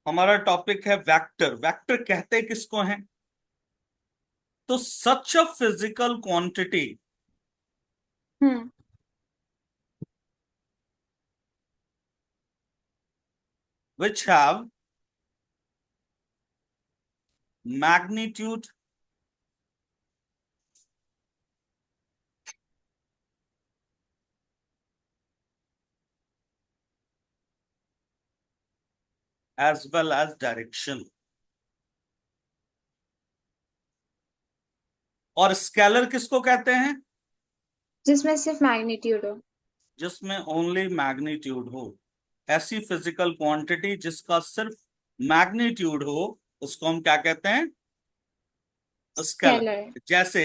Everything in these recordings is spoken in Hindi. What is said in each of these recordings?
हमारा टॉपिक है वेक्टर। वेक्टर कहते किसको हैं? तो such a physical quantity hmm. which have magnitude as well as direction। और स्केलर किसको कहते हैं? जिसमें सिर्फ मैग्नीट्यूड हो। जिसमें ओनली मैग्नीट्यूड हो। ऐसी फिजिकल क्वांटिटी जिसका सिर्फ मैग्नीट्यूड हो उसको हम क्या कहते हैं? स्केलर। स्केलर। जैसे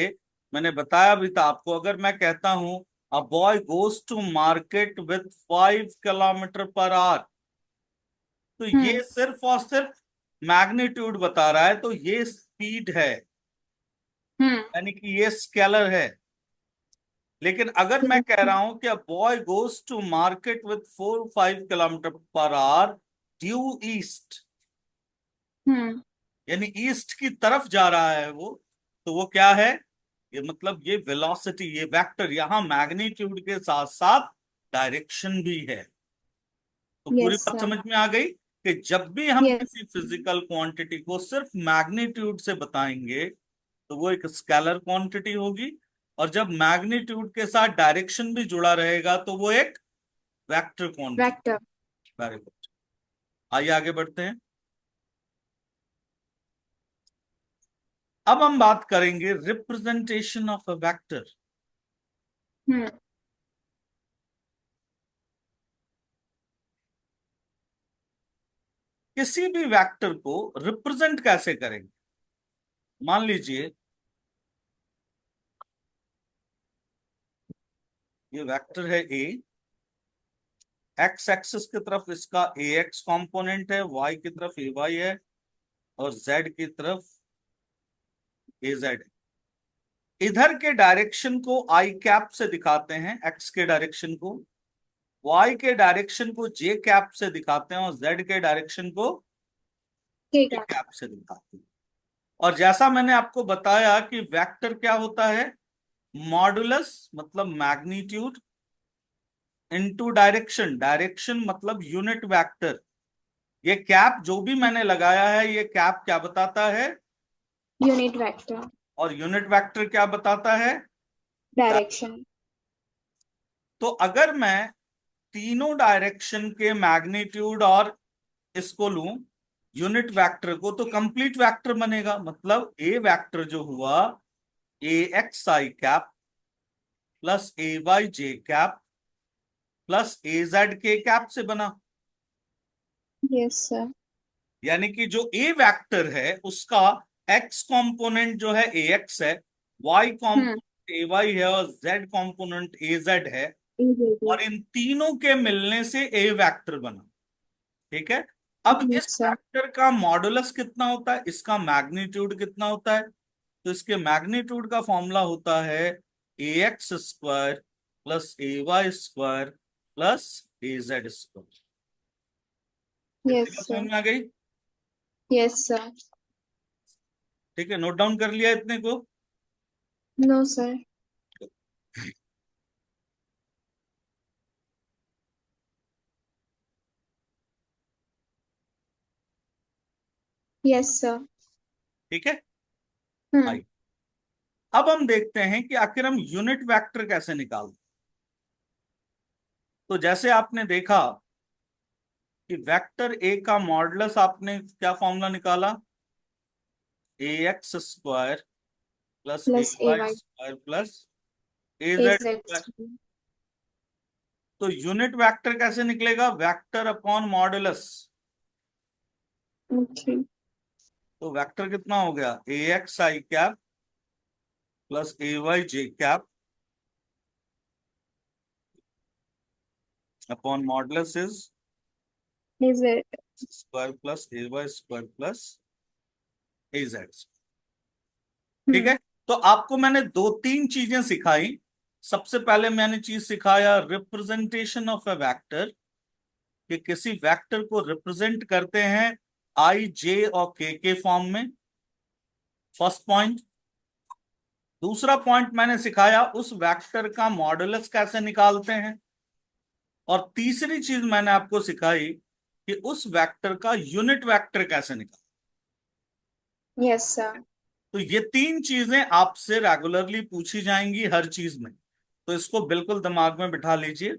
मैंने बताया भी था आपको, अगर मैं कहता हूं a boy goes to market with 5 kilometre per hour, तो ये हम्म। सिर्फ और सिर्फ मैग्नीट्यूड बता रहा है, तो ये स्पीड है, हम्म। यानी कि ये स्केलर है। लेकिन अगर मैं कह रहा हूं कि a boy goes to market with 4 5 kilometre per hour due east, hmm. यानी ईस्ट की तरफ जा रहा है वो, तो वो क्या है? ये मतलब ये वेलोसिटी, ये वेक्टर, यहां मैग्नीट्यूड के साथ साथ डायरेक्शन भी है। तो पूरी यस बात सर। समझ में आ गई कि जब भी हम यस। किसी फिजिकल क्वांटिटी को सिर्फ मैग्नीट्यूड से बताएंगे तो वो एक स्केलर क्वांटिटी होगी, और जब मैग्नीट्यूड के साथ डायरेक्शन भी जुड़ा रहेगा तो वो एक vector quantity. Vector. Very good. आइए आगे बढ़ते हैं। अब हम बात करेंगे रिप्रेजेंटेशन ऑफ अ वेक्टर। हम्म। किसी भी वेक्टर को रिप्रेजेंट कैसे करेंगे? मान लीजिए ये वेक्टर है ए, एक्स एक्सिस की तरफ इसका ए एक्स कॉम्पोनेंट है, वाई की तरफ ए वाई है, और जेड की तरफ ए जेड है। इधर के डायरेक्शन को आई कैप से दिखाते हैं, एक्स के डायरेक्शन को, वाई के डायरेक्शन को जे कैप से दिखाते हैं, और जेड के डायरेक्शन को ठीक के है। कैप से दिखाते हैं। और जैसा मैंने आपको बताया कि वेक्टर क्या होता है, मॉडुलस मतलब मैग्नीट्यूड इनटू डायरेक्शन, डायरेक्शन मतलब यूनिट वेक्टर। ये कैप जो भी मैंने लगाया है, ये कैप क्या बताता है? Unit vector. और यूनिट वेक्टर क्या बताता है? डायरेक्शन। तो अगर मैं तीनों डायरेक्शन के मैग्नीट्यूड और इसको लूं यूनिट वेक्टर को, तो कंप्लीट वेक्टर बनेगा। मतलब ए वेक्टर जो हुआ, ए X I cap plus A Y J cap plus A Z के कैप से बना। Yes sir. यानी कि जो ए वेक्टर है उसका एक्स कंपोनेंट जो है ए एक्स है, Y hmm. Component A Y है, और जेड कंपोनेंट ए जेड है। और इन तीनों के मिलने से ए वेक्टर बना। ठीक है। अब यस इस सर। वेक्टर का मॉडुलस कितना होता है, इसका मैग्नीट्यूड कितना होता है? तो इसके मैग्नीट्यूड का फॉर्मूला होता है A X square plus A Y square plus A Z square. Yes इतनी बात समझ सर। में आ गई? Yes sir. ठीक है, नोट डाउन कर लिया इतने को? No sir. Yes sir. ठीक है। हम्म। आई, अब हम देखते हैं कि आखिर हम यूनिट वेक्टर कैसे निकालते। तो जैसे आपने देखा कि वेक्टर ए का मॉडुलस आपने क्या फॉर्मूला निकाला, A X square plus A प्लस ए वाई वाई। Square plus A A Z Z. Square. तो यूनिट वेक्टर कैसे निकलेगा? Vector upon modulus. ओके। तो वेक्टर कितना हो गया, A X I cap plus A Y J cap upon modulus is A Z. Square plus A Y square plus A Z. ठीक हम्म। है। तो आपको मैंने दो तीन चीजें सिखाई। सबसे पहले मैंने चीज सिखाया रिप्रेजेंटेशन ऑफ ए वेक्टर, कि किसी वेक्टर को रिप्रेजेंट करते हैं आई, जे और के फॉर्म में, फर्स्ट पॉइंट। दूसरा पॉइंट मैंने सिखाया उस वेक्टर का मॉडुलस कैसे निकालते हैं। और तीसरी चीज मैंने आपको सिखाई कि उस वेक्टर का यूनिट वेक्टर कैसे निकाल। Yes sir. तो ये तीन चीजें आपसे रेगुलरली पूछी जाएंगी हर चीज में, तो इसको बिल्कुल दिमाग में बिठा लीजिए।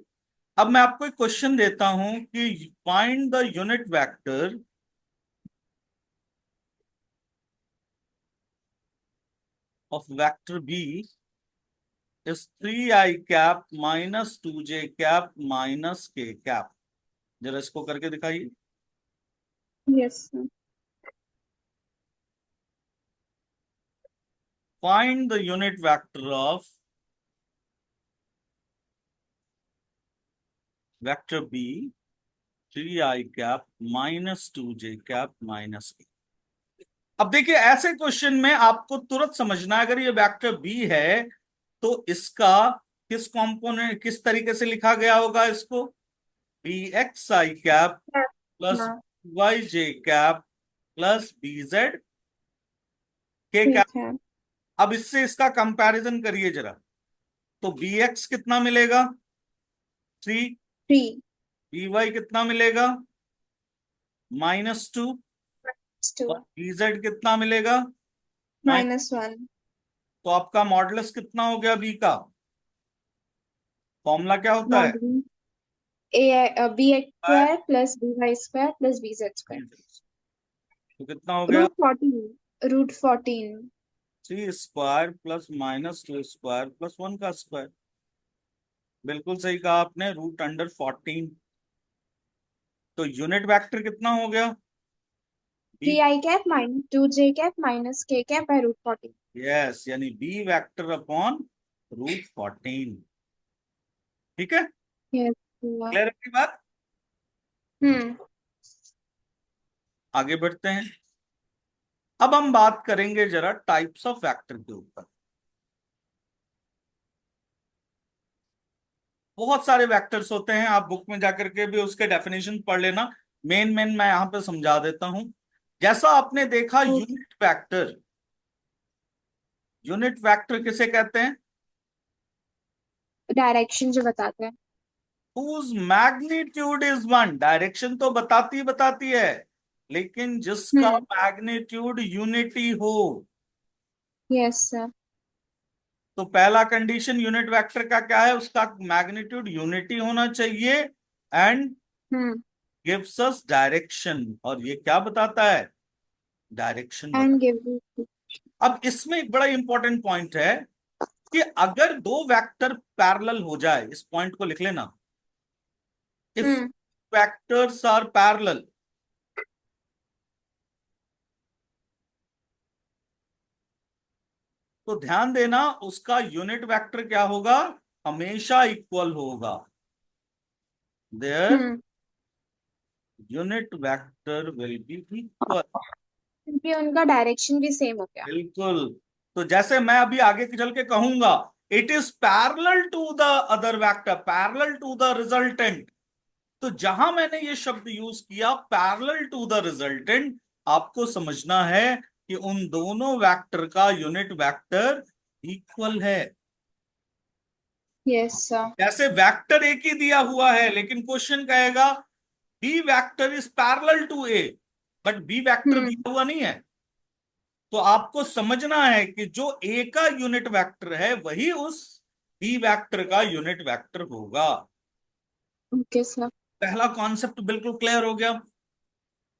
अब मैं आपको एक क्वेश्चन देता हूं कि find the unit vector of vector B is 3i cap minus 2j cap minus K cap. जरा इसको करके दिखाइए। Yes sir. Find the unit vector of vector B 3i cap minus 2j cap minus K. अब देखिए ऐसे क्वेश्चन में आपको तुरंत समझना है, अगर ये वेक्टर बी है तो इसका किस कंपोनेंट, किस तरीके से लिखा गया होगा इसको, B x I cap plus हाँ Y J cap plus B Z के कैप। ठीक है। अब इससे इसका कंपैरिजन करिए जरा। तो बी एक्स कितना मिलेगा, 3। 3 बी वाई कितना मिलेगा, -2।2 और बी जेड कितना मिलेगा, -। -1। तो आपका मॉडुलस कितना हो गया बी का, फॉर्मूला क्या होता है, modulus A B X square plus B Y square plus B Z square. तो कितना हो गया, √14। 3 स्क्वायर प्लस -2 स्क्वायर प्लस 1 का स्क्वायर। बिल्कुल सही कहा आपने, √14। तो यूनिट वेक्टर कितना हो गया, B. 3i cap -2j cap minus K cap by √14। Yes, यानी बी वेक्टर अपॉन √14। ठीक है, यस। क्लियर है की बात। हम्म। आगे बढ़ते हैं। अब हम बात करेंगे जरा टाइप्स ऑफ वेक्टर के ऊपर। बहुत सारे वेक्टर्स होते हैं, आप बुक में जाकर के भी उसके डेफिनेशन पढ़ लेना। मेन मेन मैं यहां पे समझा देता हूं। जैसा आपने देखा यूनिट वेक्टर, यूनिट वेक्टर किसे कहते हैं, डायरेक्शन जो बताते हैं। whose magnitude is 1। डायरेक्शन तो बताती है, लेकिन जिसका हम्म। मैग्नीट्यूड यूनिटी हो। Yes sir. तो पहला कंडीशन यूनिट वेक्टर का क्या है, उसका मैग्नीट्यूड यूनिटी होना चाहिए and hmm. Gives us direction. और ये क्या बताता है, डायरेक्शन बता। And give. अब इसमें एक बड़ा इंपॉर्टेंट पॉइंट है कि अगर दो वेक्टर पैरेलल हो जाए, इस पॉइंट को लिख लेना, if hmm. Vectors are parallel, तो ध्यान देना उसका यूनिट वेक्टर क्या होगा, हमेशा इक्वल होगा। There hmm. Unit vector will be equal. क्योंकि उनका डायरेक्शन भी सेम हो गया। बिल्कुल। तो जैसे मैं अभी आगे चल के कहूंगा, it is parallel to the other vector, parallel to the resultant. तो जहां मैंने ये शब्द यूज किया पैरेलल टू द रिजल्टेंट, आपको समझना है कि उन दोनों वेक्टर का यूनिट वेक्टर इक्वल है। Yes sir. जैसे वेक्टर एक ही दिया हुआ है, लेकिन क्वेश्चन कहेगा B vector is parallel to A, but B vector hmm. दिया हुआ नहीं है। तो आपको समझना है कि जो ए का यूनिट वेक्टर है वही उस बी वेक्टर का यूनिट वेक्टर होगा। Okay sir. पहला कॉन्सेप्ट बिल्कुल क्लियर हो गया,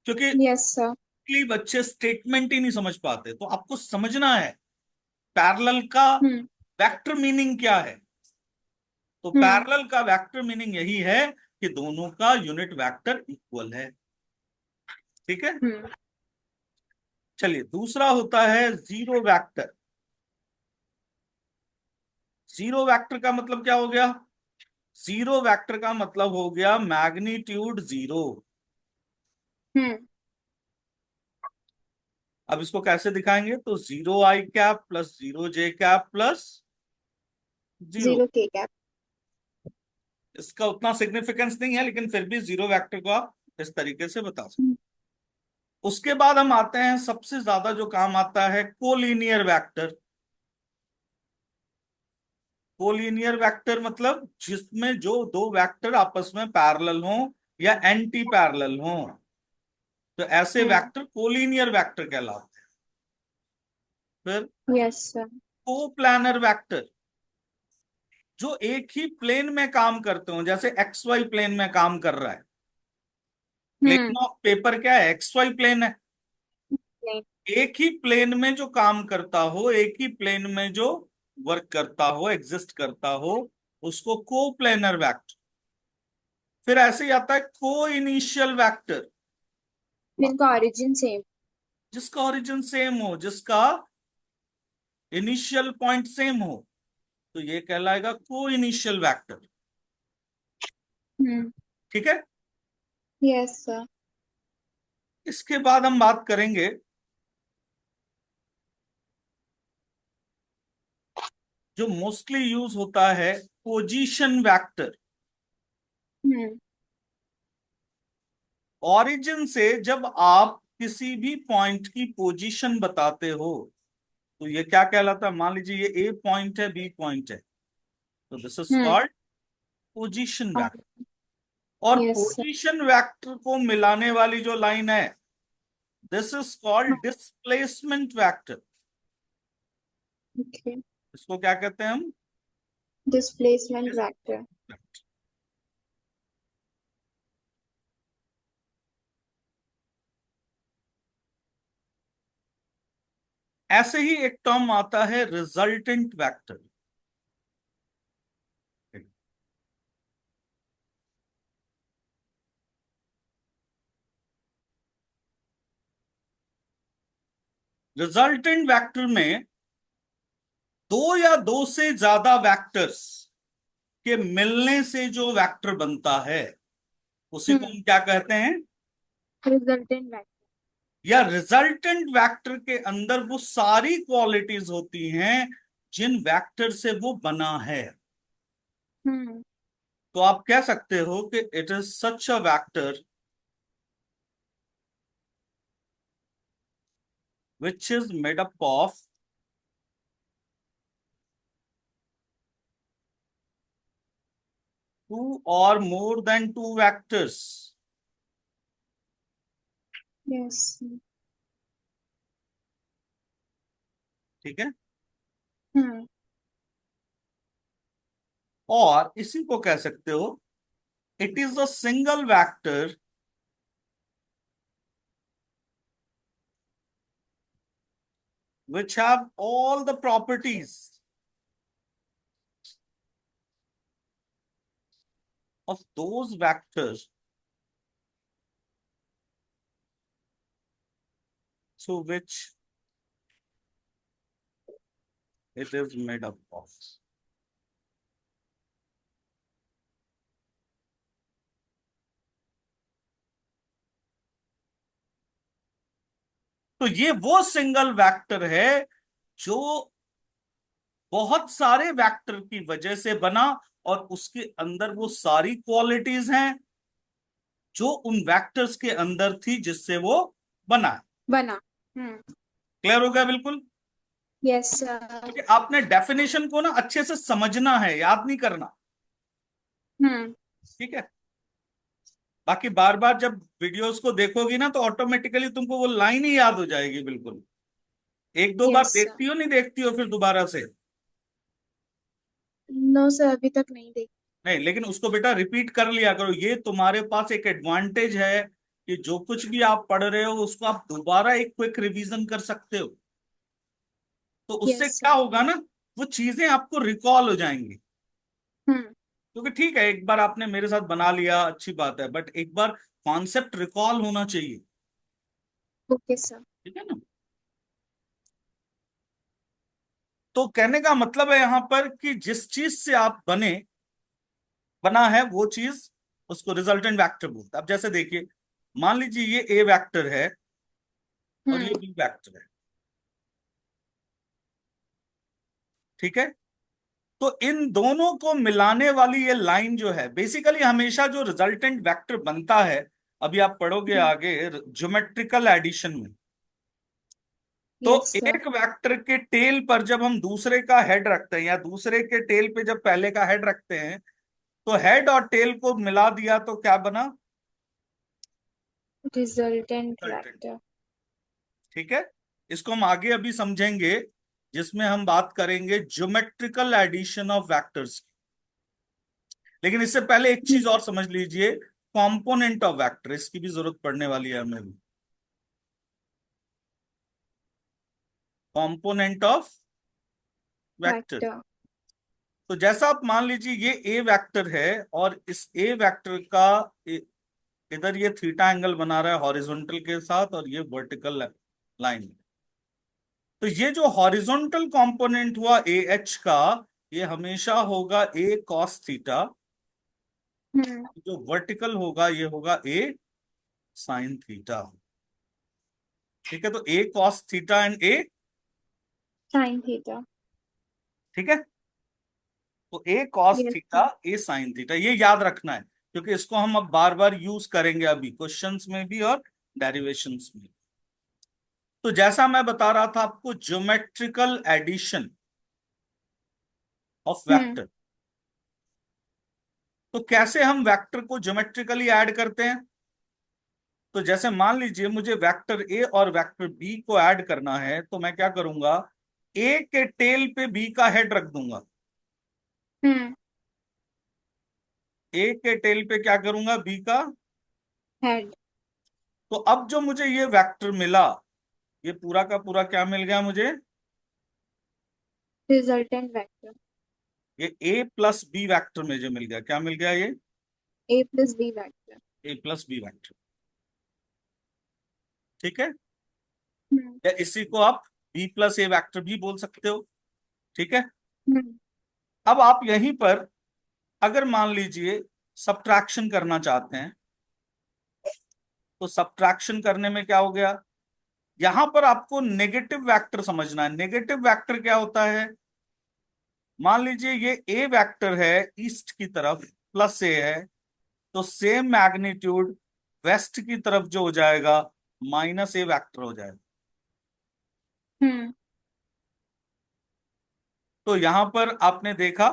क्योंकि यस सर। बच्चे स्टेटमेंट ही नहीं समझ पाते। तो आपको समझना है पैरेलल का हम्म। वेक्टर मीनिंग क्या है। तो हम्म। पैरेलल का वेक्टर मीनिंग यही है कि दोनों का यूनिट वेक्टर इक्वल है। ठीक है, हम्म। चलिए दूसरा होता है जीरो वेक्टर। जीरो वेक्टर का मतलब क्या हो गया, जीरो वेक्टर का मतलब हो गया मैग्नीट्यूड जीरो। हम्म। अब इसको कैसे दिखाएंगे, तो 0i cap plus 0j cap plus 0। 0 के कैप। इसका उतना सिग्निफिकेंस नहीं है, लेकिन फिर भी जीरो वेक्टर को आप इस तरीके से बता सकते। उसके बाद हम आते हैं सबसे ज्यादा जो काम आता है, कोलिनियर वेक्टर। कोलिनियर वेक्टर मतलब जिसमें जो दो वेक्टर आपस में पैरेलल हों या एंटी पैरेलल हों, तो ऐसे हम्म। वेक्टर कोलिनियर वेक्टर कहलाते हैं। फिर यस सर। कोप्लानर वेक्टर, जो एक ही प्लेन में काम करते हो, जैसे एक्स वाई प्लेन में काम कर रहा है। हम्म। प्लेन ऑफ पेपर क्या है? एक्स वाई प्लेन है। नहीं। एक ही प्लेन में जो काम करता हो, एक ही प्लेन में जो वर्क करता हो, एग्जिस्ट करता हो, उसको कोप्लेनर वेक्टर। फिर ऐसे ही आता है को इनिशियल वेक्टर, जिनका ओरिजिन सेम। जिसका ओरिजिन सेम हो, जिसका इनिशियल पॉइंट सेम हो, तो ये कहलाएगा को इनिशियल वेक्टर। हम्म। ठीक है। Yes sir. इसके बाद हम बात करेंगे जो मोस्टली यूज होता है, पोजीशन वेक्टर। हम्म। ओरिजिन से जब आप किसी भी पॉइंट की पोजीशन बताते हो, तो ये क्या कहलाता है? मान लीजिए ये ए पॉइंट है, बी पॉइंट है, तो this is hmm. Called position vector. और यस सर। पोजीशन वेक्टर को मिलाने वाली जो लाइन है, this is called displacement vector. Okay. इसको क्या कहते हैं हम? Displacement vector. ऐसे ही एक टर्म आता है रिजल्टेंट वेक्टर। रिजल्टेंट वेक्टर में दो या दो से ज्यादा वेक्टर्स के मिलने से जो वेक्टर बनता है, उसी को हम्म। हम क्या कहते हैं? Resultant vector. या रिजल्टेंट वेक्टर के अंदर वो सारी क्वालिटीज होती हैं जिन वेक्टर से वो बना है। हम्म। तो आप कह सकते हो कि it is such a vector which is made up of two or more than two vectors। Yes. ठीक है। हम्म। और इसी को कह सकते हो, it is a single vector which have all the properties of those vectors through which it is made up of। तो ये वो सिंगल वेक्टर है जो बहुत सारे वेक्टर की वजह से बना, और उसके अंदर वो सारी क्वालिटीज हैं जो उन वेक्टर्स के अंदर थी जिससे वो बना है। बना। हम्म। क्लियर हो गया बिल्कुल? Yes sir. क्योंकि आपने डेफिनेशन को ना अच्छे से समझना है, याद नहीं करना। हम्म। ठीक है। बाकी बार बार जब वीडियोस को देखोगी ना, तो ऑटोमेटिकली तुमको वो लाइन ही याद हो जाएगी बिल्कुल। एक दो बार यस सर। देखती हो, नहीं देखती हो फिर दोबारा से? नो सर, अभी तक नहीं देखी। नहीं, लेकिन उसको बेटा रिपीट कर लिया करो। ये तुम्हारे पास एक एडवांटेज है कि जो कुछ भी आप पढ़ रहे हो उसको आप दोबारा एक क्विक रिवीजन कर सकते हो। तो उससे यस क्या सर। होगा ना, वो चीजें आपको रिकॉल हो जाएंगी। हम्म। क्योंकि ठीक है, एक बार आपने मेरे साथ बना लिया, अच्छी बात है, बट एक बार कॉन्सेप्ट रिकॉल होना चाहिए। Okay sir. ठीक है ना? तो कहने का मतलब है यहां पर कि जिस चीज से आप बना है वो चीज, उसको रिजल्टेंट वेक्टर बोलते हैं। अब जैसे देखिए, मान लीजिए ये ए वेक्टर है और ये हम्म। बी वेक्टर है। ठीक है। तो इन दोनों को मिलाने वाली ये लाइन जो है, बेसिकली हमेशा जो रिजल्टेंट वेक्टर बनता है अभी आप पढ़ोगे आगे ज्योमेट्रिकल एडिशन में, तो यस सर। एक वेक्टर के टेल पर जब हम दूसरे का हेड रखते हैं या दूसरे के टेल पे जब पहले का हेड रखते हैं, तो हेड और टेल को मिला दिया तो क्या बना? Resultant resultant. वेक्टर। ठीक है, इसको हम आगे अभी समझेंगे, जिसमें हम बात करेंगे ज्योमेट्रिकल एडिशन ऑफ वेक्टर्स। लेकिन इससे पहले एक चीज और समझ लीजिए, कंपोनेंट ऑफ वेक्टर, इसकी भी जरूरत पड़ने वाली है हमें भी। Component of vector. वेक्टर। तो जैसा आप मान लीजिए ये ए वेक्टर है, और इस ए वेक्टर का इधर ये थीटा एंगल बना रहा है हॉरिजॉन्टल के साथ, और ये वर्टिकल लाइन। तो ये जो हॉरिजॉन्टल कंपोनेंट हुआ ए एच का, ये हमेशा होगा ए कॉस थीटा। हम्म। जो वर्टिकल होगा ये होगा ए साइन थीटा। ठीक है, तो A cos theta and A, sine theta. ठीक है, तो A cos yes theta sir. A sine theta, ये याद रखना है, क्योंकि इसको हम अब बार बार यूज करेंगे अभी क्वेश्चंस में भी और डेरिवेशंस में। तो जैसा मैं बता रहा था आपको, geometrical addition of hmm. Vector. तो कैसे हम वेक्टर को ज्योमेट्रिकली ऐड करते हैं? तो जैसे मान लीजिए मुझे वेक्टर ए और वेक्टर बी को ऐड करना है, तो मैं क्या करूंगा, ए के टेल पे बी का हेड रख दूंगा। हम्म। ए के टेल पे क्या करूंगा, बी का। हेड। तो अब जो मुझे ये वेक्टर मिला, ये पूरा का पूरा क्या मिल गया मुझे? Resultant vector. ये ए प्लस बी वेक्टर में जो मिल गया, क्या मिल गया ये? ए प्लस बी वेक्टर। ए प्लस बी वेक्टर। ठीक है, हम्म। या इसी को आप बी प्लस ए वेक्टर भी बोल सकते हो। ठीक है, हम्म। अब आप यहीं पर अगर मान लीजिए सब्ट्रैक्शन करना चाहते हैं, तो सब्ट्रैक्शन करने में क्या हो गया, यहां पर आपको नेगेटिव वेक्टर समझना है। नेगेटिव वेक्टर क्या होता है? मान लीजिए ये ए वेक्टर है, ईस्ट की तरफ प्लस ए है, तो सेम मैग्नीट्यूड वेस्ट की तरफ जो हो जाएगा, माइनस ए वेक्टर हो जाएगा। हम्म। तो यहां पर आपने देखा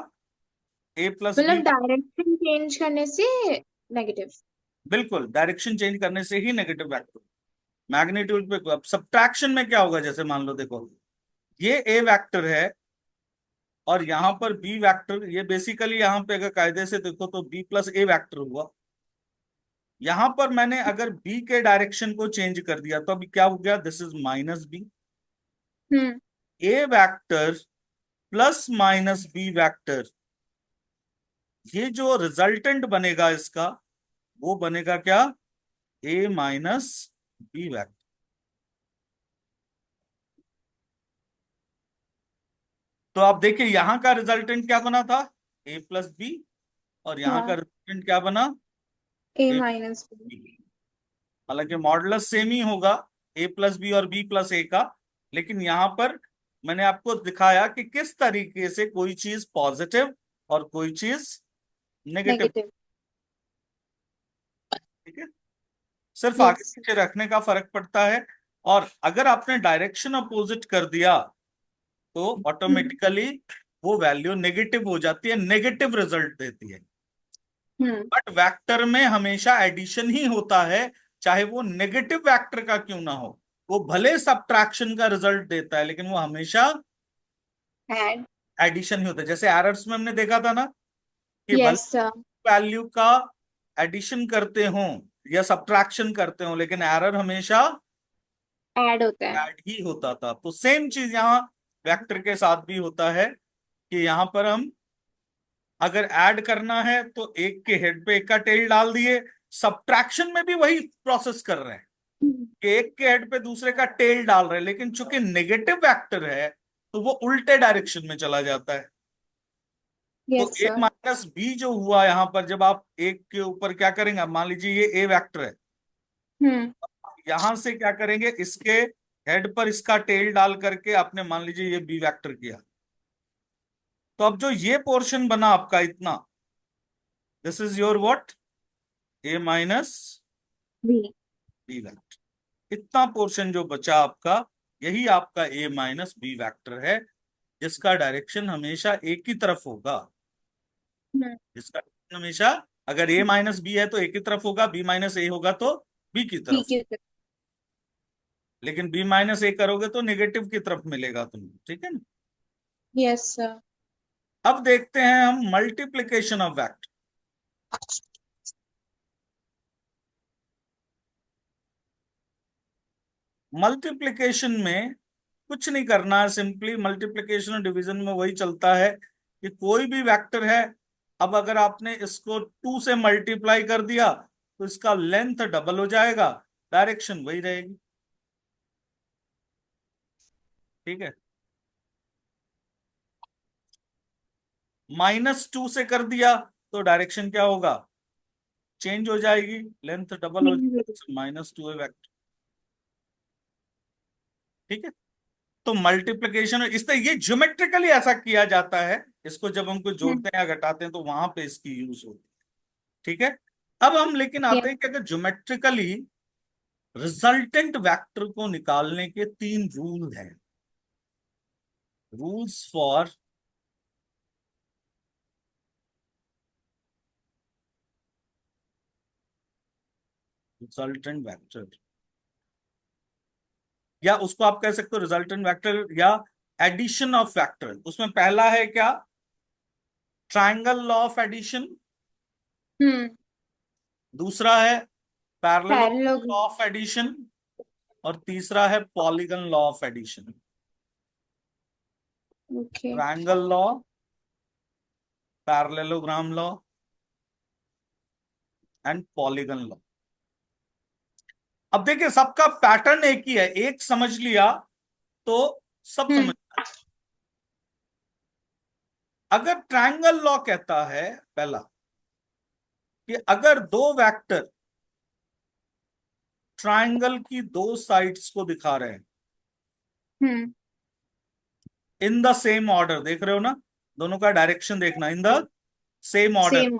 ए प्लस बी। मतलब डायरेक्शन चेंज करने से नेगेटिव। बिल्कुल, डायरेक्शन चेंज करने से ही नेगेटिव वेक्टर। मैग्नीट्यूड पे अब सब्ट्रैक्शन में क्या होगा, जैसे मान लो देखो, ये ए वेक्टर है और यहां पर बी वेक्टर, ये बेसिकली यहां पे अगर कायदे से देखो तो बी प्लस ए वेक्टर हुआ। यहां पर मैंने अगर बी के डायरेक्शन को चेंज कर दिया, तो अभी क्या हो गया, this is minus B. Hmm. A vector plus minus B vector, ये जो रिजल्टेंट बनेगा इसका, वो बनेगा क्या, ए माइनस बी वेक्टर। तो आप देखिए यहां का रिजल्टेंट क्या बना था, ए प्लस बी, और यहां का हाँ। रिजल्टेंट क्या बना, ए ए माइनस बी। बी। हालांकि मॉडुलस सेम ही होगा, ए प्लस बी और बी प्लस ए का, लेकिन यहां पर मैंने आपको दिखाया कि किस तरीके से कोई चीज पॉजिटिव और कोई चीज नेगेटिव। नेगेटिव। ठीक है, सिर्फ आगे यस। पीछे रखने का फर्क पड़ता है। और अगर आपने डायरेक्शन अपोजिट कर दिया, तो हम्म। ऑटोमेटिकली वो वैल्यू नेगेटिव हो जाती है, नेगेटिव रिजल्ट देती है। हम्म। बट वेक्टर में हमेशा एडिशन ही होता है, चाहे वो नेगेटिव वेक्टर का क्यों ना हो। वो भले सब्ट्रैक्शन का रिजल्ट देता है, लेकिन वो हमेशा एड। एडिशन ही होता है। जैसे एरर्स में हमने देखा था ना, कि भले यस सर। वैल्यू का एडिशन करते हो या सब्ट्रैक्शन करते हो, लेकिन एरर हमेशा ऐड होता है। ऐड ही होता था। तो सेम चीज यहाँ वेक्टर के साथ भी होता है, कि यहाँ पर हम अगर ऐड करना है तो एक के हेड पे एक का टेल डाल दिए। सब्ट्रैक्शन में भी वही प्रोसेस कर रहे हैं, कि एक के हेड पे दूसरे का टेल डाल रहे हैं, लेकिन चूंकि नेगेटिव वेक्टर है, तो वो उल्टे डायरेक्शन में चला जाता है। तो यस ए सर। माइनस बी जो हुआ यहां पर, जब आप एक के ऊपर क्या करेंगे, अब मान लीजिए ये ए वेक्टर है, हम्म। यहां से क्या करेंगे, इसके हेड पर इसका टेल डाल करके आपने मान लीजिए ये बी वेक्टर किया। तो अब जो ये पोर्शन बना आपका इतना, this is your what, A minus V। B vector. इतना पोर्शन जो बचा आपका, यही आपका ए माइनस बी वेक्टर है, जिसका डायरेक्शन हमेशा एक की तरफ होगा। हम्म। जिसका direction हमेशा, अगर ए माइनस बी है तो एक की तरफ होगा, बी माइनस ए होगा तो बी की B तरफ। की तरफ। लेकिन बी माइनस ए करोगे तो नेगेटिव की तरफ मिलेगा तुमको, ठीक है ना। Yes sir. अब देखते हैं हम मल्टीप्लीकेशन ऑफ वेक्टर। मल्टीप्लीकेशन में कुछ नहीं करना है, सिंपली मल्टीप्लीकेशन और डिवीजन में वही चलता है कि कोई भी वेक्टर है, अब अगर आपने इसको 2 से मल्टीप्लाई कर दिया तो इसका लेंथ डबल हो जाएगा, डायरेक्शन वही रहेगी, ठीक है। -2 से कर दिया तो डायरेक्शन क्या होगा, चेंज हो जाएगी, लेंथ डबल हो जाएगी, -2 है वेक्टर, ठीक है। तो मल्टीप्लिकेशन इस तरह, ये ज्योमेट्रिकली ऐसा किया जाता है, इसको जब हम कुछ हम्म। जोड़ते हैं या घटाते हैं तो वहां पे इसकी यूज होती है, ठीक है। अब हम लेकिन आते यस। हैं कि अगर ज्योमेट्रिकली रिजल्टेंट वेक्टर को निकालने के 3 रूल हैं, रूल्स फॉर रिजल्टेंट वेक्टर, या उसको आप कह सकते हो रिजल्टेंट वेक्टर या एडिशन ऑफ वेक्टर। उसमें पहला है क्या, triangle law of addition. Hmm. दूसरा है parallelogram law parallelogram. Of addition. और तीसरा है polygon law of addition. Okay. Triangle law, parallelogram law and polygon law. अब देखिए सबका पैटर्न एक ही है, एक समझ लिया तो सब समझ। हम्म। अगर ट्रायंगल लॉ कहता है पहला कि अगर दो वेक्टर ट्रायंगल की दो साइड्स को दिखा रहे हैं हम्म। इन द सेम ऑर्डर, देख रहे हो ना, दोनों का डायरेक्शन देखना, in the same order, same.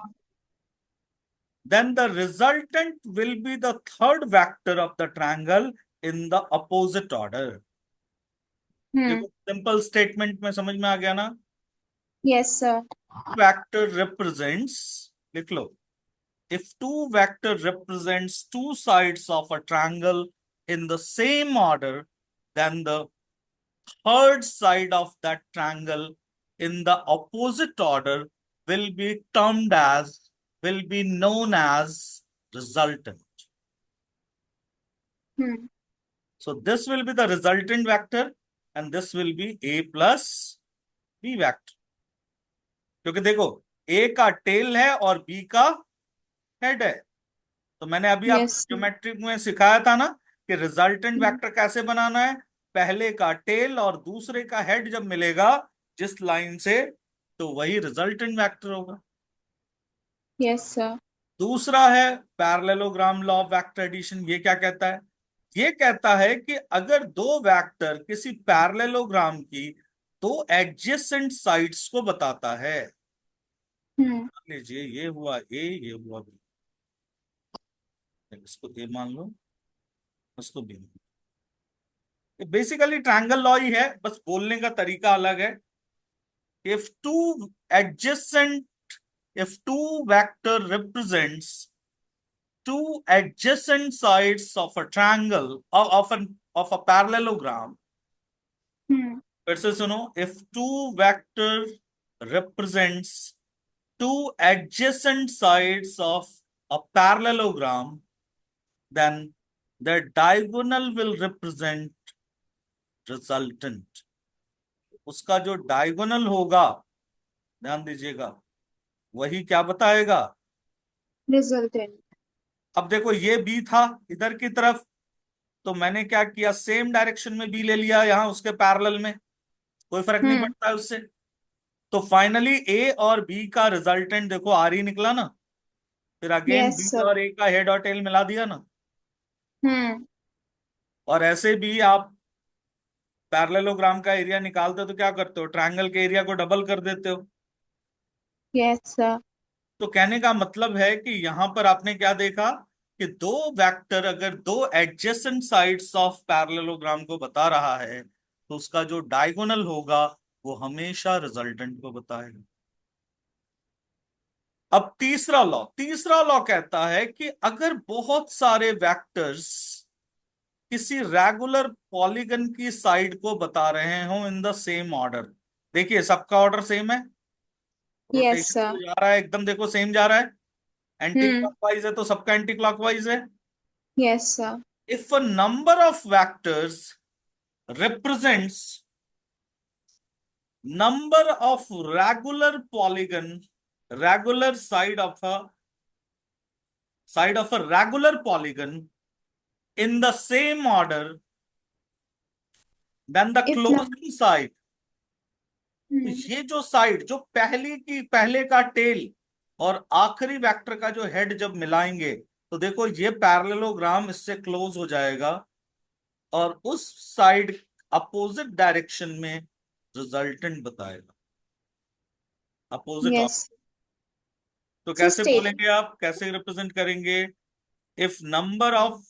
then the resultant will be the third vector of the triangle in the opposite order। हम्म। देखो सिंपल स्टेटमेंट में समझ में आ गया ना। Yes sir. वेक्टर represents, लिख लो, if two vector represents two sides of a triangle in the same order, then the third side of that triangle in the opposite order will be termed as, will be known as resultant। Hmm. So this will be the resultant vector and this will be a plus b vector। क्योंकि देखो a का टेल है और b का हेड है। तो मैंने अभी आपको यस। ज्योमेट्रिक में सिखाया था ना कि रिजल्टेंट हम्म। वेक्टर कैसे बनाना है, पहले का टेल और दूसरे का हेड जब मिलेगा जिस लाइन से, तो वही रिजल्टेंट वेक्टर होगा। Yes sir. दूसरा है parallelogram law of vector addition. ये क्या कहता है, ये कहता है कि अगर दो वेक्टर किसी पैरेललोग्राम की दो एडजेसेंट साइड्स को बताता है, हम्म। मान लीजिए ये हुआ ए, ये हुआ बी, इसको ए मान लो, उसको बी मान लो, बेसिकली ट्रायंगल लॉ ही है, बस बोलने का तरीका अलग है। If two adjacent, if two vector represents two adjacent sides of a triangle or of a parallelogram, हम्म। फिर से सुनो, if two vector represents two adjacent sides of a parallelogram, then the diagonal will represent resultant। उसका जो डायगोनल होगा, ध्यान दीजिएगा, वही क्या बताएगा। रिजल्टेंट। अब देखो ये बी था इधर की तरफ, तो मैंने क्या किया, सेम डायरेक्शन में बी ले लिया यहां उसके पैरेलल में, कोई फर्क नहीं हम्म। पड़ता है उससे। तो फाइनली ए और बी का रिजल्टेंट देखो आर ही निकला ना, फिर अगेन यस बी सर। और ए का हेड और टेल मिला दिया ना। हम्म। और ऐसे भी आप पैरेललोग्राम का एरिया निकालते हो तो क्या करते हो, ट्रायंगल के एरिया को डबल कर देते हो। Yes sir. तो कहने का मतलब है कि यहां पर आपने क्या देखा, कि दो वेक्टर अगर दो एडजेसेंट साइड्स ऑफ पैरेललोग्राम को बता रहा है तो उसका जो डायगोनल होगा वो हमेशा रिजल्टेंट को बताएगा। अब तीसरा लॉ कहता है कि अगर बहुत सारे वेक्टर्स किसी रेगुलर पॉलीगन की साइड को बता रहे हो इन द सेम ऑर्डर, देखिए सबका ऑर्डर सेम है, Yes, रोटेशन sir. जो जा रहा है एकदम देखो सेम जा रहा है, एंटी Hmm. क्लॉकवाइज है तो सबका एंटी क्लॉकवाइज है। Yes, sir. If a number of vectors represents number of regular side of a regular polygon in the same order than the If number. closing side। तो Hmm. ये जो साइड जो पहले का टेल और आखिरी वेक्टर का जो हेड जब मिलाएंगे तो देखो ये पैरेललोग्राम इससे क्लोज हो जाएगा और उस साइड अपोजिट डायरेक्शन में रिजल्टेंट बताएगा, अपोजिट। Yes. तो So कैसे state. बोलेंगे आप, कैसे रिप्रेजेंट करेंगे? If number of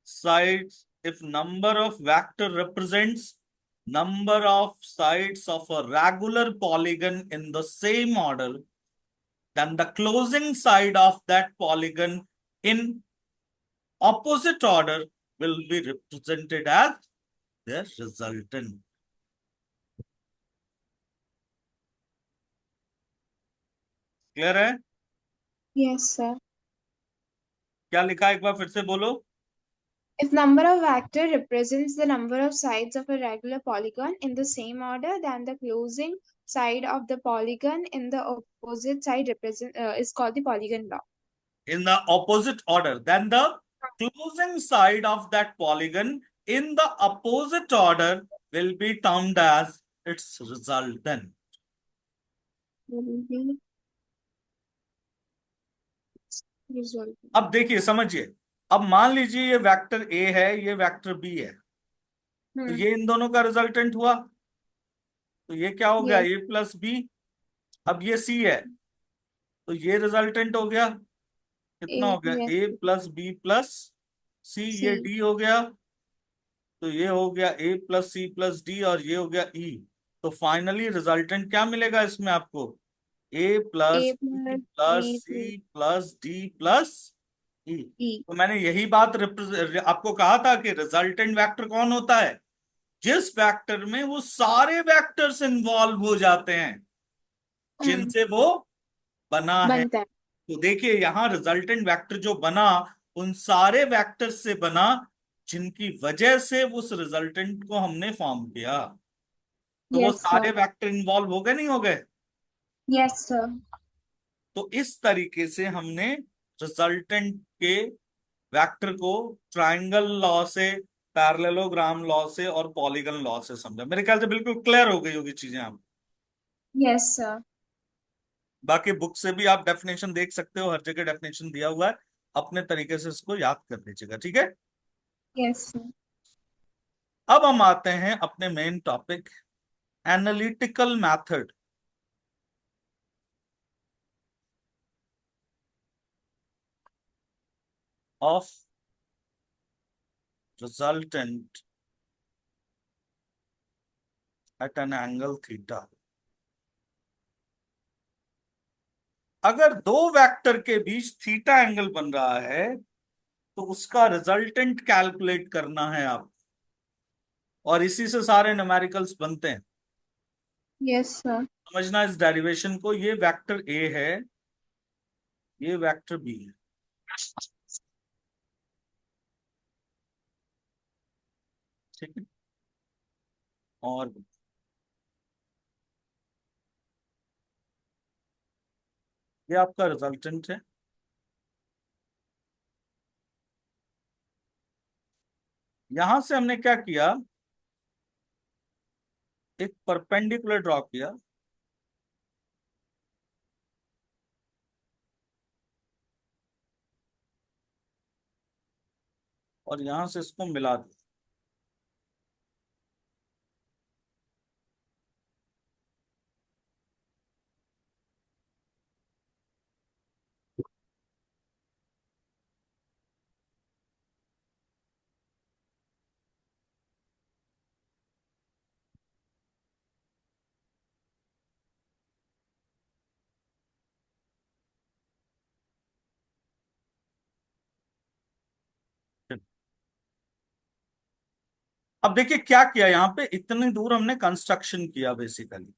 sides if number of vector represents number of sides of a regular polygon in the same order, then the closing side of that polygon in opposite order will be represented as the resultant। Clear है? Yes, sir. क्या लिखा है एक बार फिर से बोलो। If number of vector represents the number of sides of a regular polygon in the same order, then the closing side of the polygon in the opposite side is called the polygon law. In the opposite order, then the closing side of that polygon in the opposite order will be termed as its resultant। Will be result. अब देखिए समझिए, अब मान लीजिए ये वेक्टर ए है ये वेक्टर बी है, तो Hmm. ये इन दोनों का रिजल्टेंट हुआ, तो ये क्या हो गया Yes. ए प्लस बी। अब ये सी है तो ये रिजल्टेंट हो गया, कितना A. हो गया Yes. ए प्लस बी प्लस सी, ये C. डी हो गया, तो ये हो गया ए प्लस सी प्लस डी और ये हो गया ई। तो फाइनली रिजल्टेंट क्या मिलेगा इसमें आपको, A plus A B plus plus B plus C plus D plus E. E. तो मैंने यही बात आपको कहा था कि रिजल्टेंट वेक्टर कौन होता है, जिस वेक्टर में वो सारे वेक्टर्स इन्वॉल्व हो जाते हैं Hmm. जिनसे वो बना है। बनता है। तो देखिए यहां रिजल्टेंट वेक्टर जो बना उन सारे वेक्टर्स से बना जिनकी वजह से उस रिजल्टेंट को हमने फॉर्म किया। तो वो Yes, सारे sir. वेक्टर इन्वॉल्व हो गए नहीं हो गए? Yes, sir. तो इस तरीके से हमने रिजल्टेंट के वेक्टर को ट्रायंगल लॉ से, पैरेललोग्राम लॉ से और पॉलीगन लॉ से समझा। मेरे ख्याल से बिल्कुल क्लियर हो गई होगी चीजें आप। Yes, sir. बाकी बुक से भी आप डेफिनेशन देख सकते हो, हर जगह डेफिनेशन दिया हुआ है, अपने तरीके से इसको याद कर लीजिएगा, ठीक है। Yes, sir. अब हम आते हैं अपने main topic, analytical method of resultant at an angle theta. अगर दो वेक्टर के बीच थीटा एंगल बन रहा है तो उसका रिजल्टेंट कैलकुलेट करना है आप, और इसी से सारे न्यूमेरिकल्स बनते हैं। Yes, sir. समझना इस डेरिवेशन को, ये वेक्टर ए है ये वेक्टर बी है, ठीक है। और ये आपका रिजल्टेंट है। यहां से हमने क्या किया, एक परपेंडिकुलर ड्रॉ किया, और यहां से इसको मिला दिया। अब देखिए क्या किया यहाँ पे, इतनी दूर हमने कंस्ट्रक्शन किया basically.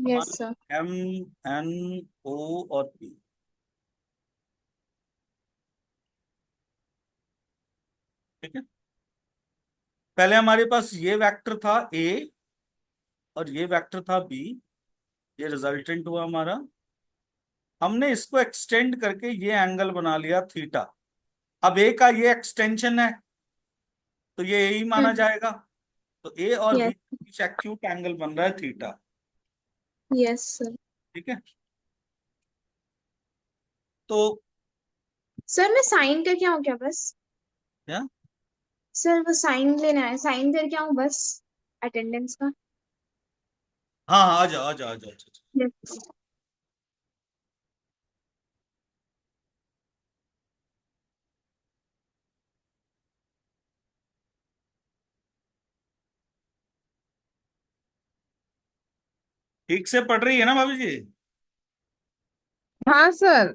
Yes sir. M N O और पी, ठीक है। पहले हमारे पास ये वेक्टर था ए और ये वेक्टर था बी, ये रिजल्टेंट हुआ हमारा। हमने इसको एक्सटेंड करके ये एंगल बना लिया थीटा। अब ए का ये एक्सटेंशन है तो ये यही माना हम्म। जाएगा। तो ए और बी यस। के बीच एक्यूट एंगल बन रहा है थीटा, यस सर। ठीक है। तो सर मैं साइन करके आऊँ क्या बस? क्या, सर वो साइन लेना है, साइन करके आऊँ बस, अटेंडेंस का। हाँ हाँ, आ जाओ आ जाओ आ जाओ आ जाओ। यस। ठीक से पढ़ रही है ना भाभी जी? हाँ सर।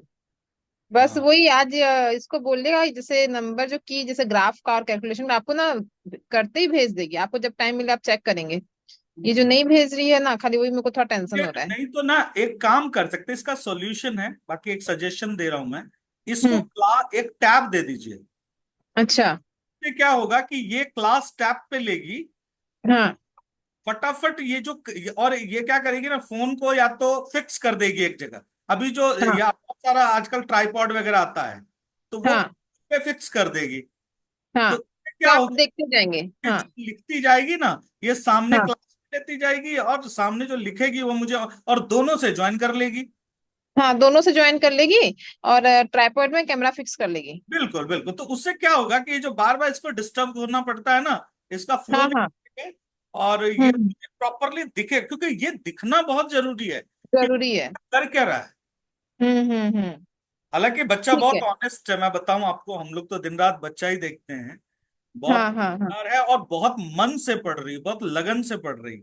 बस हाँ वही आज इसको बोल देगा जैसे नंबर जो की जैसे ग्राफ का और कैलकुलेशन का आपको ना करते ही भेज देगी। आपको जब टाइम मिले आप चेक करेंगे। ये जो नहीं भेज रही है ना, खाली वही मेरे को थोड़ा टेंशन हो रहा है। नहीं तो ना एक काम कर सकते हैं, इसका सॉल्यूशन है, बाकी एक सजेशन दे रहा हूं मैं। इसको हम्म। एक टैब दे दीजिए। अच्छा। इससे क्या होगा कि ये क्लास टैब पे लेगी हाँ फटाफट, ये जो, और ये क्या करेगी ना, फोन को या तो फिक्स कर देगी एक जगह। अभी जो हाँ या बहुत सारा आजकल ट्राइपॉड वगैरह आता है, तो वो हाँ पे फिक्स कर देगी। हाँ। तो इससे तो क्या आप होगा देखते जाएंगे। कि हाँ जो लिखती जाएगी ना, ये सामने हाँ क्लास में लेती जाएगी, और सामने जो लिखेगी वो मुझे और दोनों से ज्वाइन कर लेगी। हाँ, दोनों से ज्वाइन कर लेगी। और ट्राइपॉड में कैमरा फिक्स कर लेगी। बिल्कुल बिल्कुल, तो उससे क्या होगा कि ये जो बार बार इसको डिस्टर्ब होना पड़ता है ना, इसका फ्लो हाँ भी हाँ। दिखे, और ये हम्म। प्रॉपरली दिखे, क्योंकि ये दिखना बहुत जरूरी है कि जरूरी है। कर क्या रहा है। हम्म। हालांकि बच्चा ठीक बहुत है। ऑनेस्ट है, मैं बताऊं आपको, हम लोग तो दिन रात बच्चा ही देखते हैं। बहुत हाँ हाँ हाँ। होशियार है और बहुत मन से पढ़ रही, बहुत लगन से पढ़ रही।